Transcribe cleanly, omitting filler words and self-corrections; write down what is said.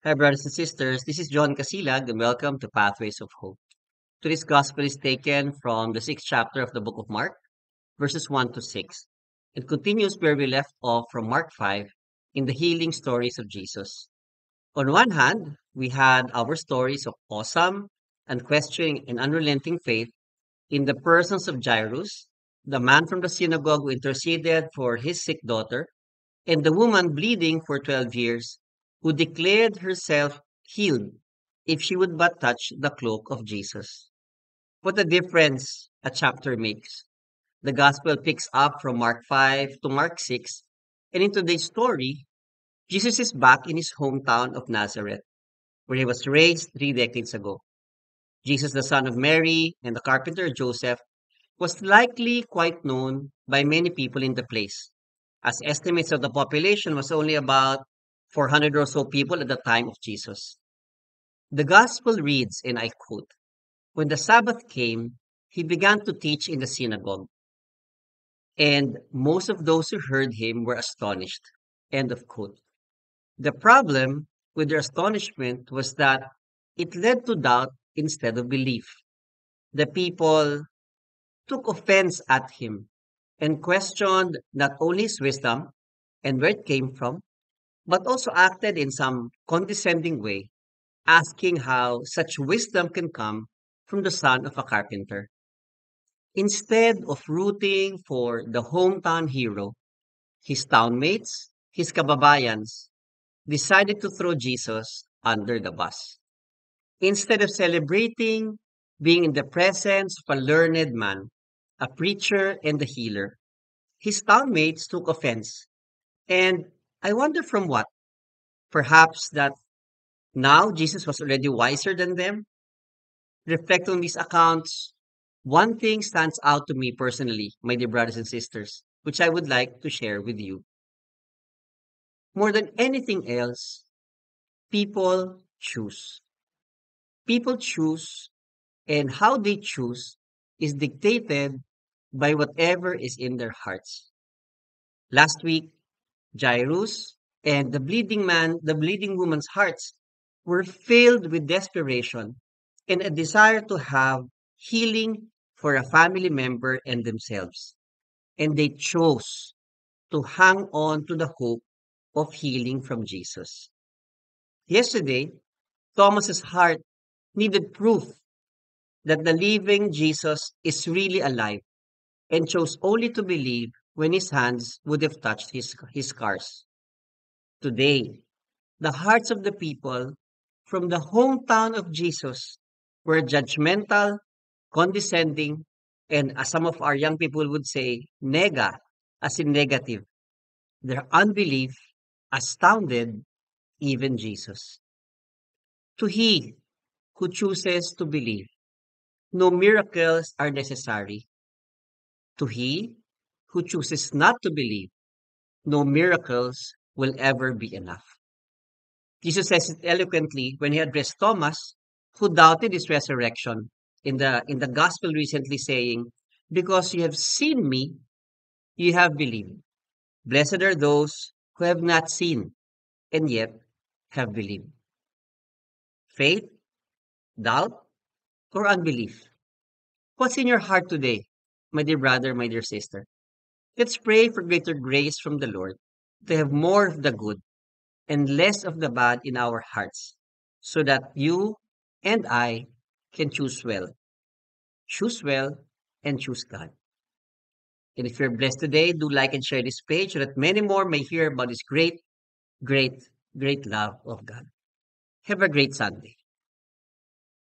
Hi, brothers and sisters. This is John Casilag, and welcome to Pathways of Hope. Today's gospel is taken from the sixth chapter of the book of Mark, verses 1 to 6. It continues where we left off from Mark 5 in the healing stories of Jesus. On one hand, we had our stories of awesome, unquestioning, and unrelenting faith in the persons of Jairus, the man from the synagogue who interceded for his sick daughter, and the woman bleeding for 12 years, who declared herself healed if she would but touch the cloak of Jesus. What a difference a chapter makes. The gospel picks up from Mark 5 to Mark 6, and in today's story, Jesus is back in his hometown of Nazareth, where he was raised 3 decades ago. Jesus, the son of Mary and the carpenter Joseph, was likely quite known by many people in the place, as estimates of the population was only about 400 or so people at the time of Jesus. The gospel reads, and I quote, "When the Sabbath came, he began to teach in the synagogue, and most of those who heard him were astonished." End of quote. The problem with their astonishment was that it led to doubt instead of belief. The people took offense at him and questioned not only his wisdom and where it came from, but also acted in some condescending way, asking how such wisdom can come from the son of a carpenter. Instead of rooting for the hometown hero, his townmates, his kababayans, decided to throw Jesus under the bus. Instead of celebrating being in the presence of a learned man, a preacher and a healer, his townmates took offense. And I wonder from what? Perhaps that now Jesus was already wiser than them. Reflect on these accounts. One thing stands out to me personally, my dear brothers and sisters, which I would like to share with you. More than anything else, people choose. People choose, and how they choose is dictated by whatever is in their hearts. Last week, Jairus and the bleeding woman's hearts were filled with desperation and a desire to have healing for a family member and themselves. And they chose to hang on to the hope of healing from Jesus. Yesterday, Thomas's heart needed proof that the living Jesus is really alive and chose only to believe when his hands would have touched his scars. Today, the hearts of the people from the hometown of Jesus were judgmental, condescending, and as some of our young people would say, nega, as in negative. Their unbelief astounded even Jesus. To he who chooses to believe, no miracles are necessary. To he who chooses not to believe, no miracles will ever be enough. Jesus says it eloquently when he addressed Thomas, who doubted his resurrection in the gospel recently saying, "Because you have seen me, you have believed. Blessed are those who have not seen and yet have believed." Faith, doubt, or unbelief? What's in your heart today, my dear brother, my dear sister? Let's pray for greater grace from the Lord to have more of the good and less of the bad in our hearts, so that you and I can choose well, and choose God. And if you're blessed today, do like and share this page so that many more may hear about this great, great, great love of God. Have a great Sunday.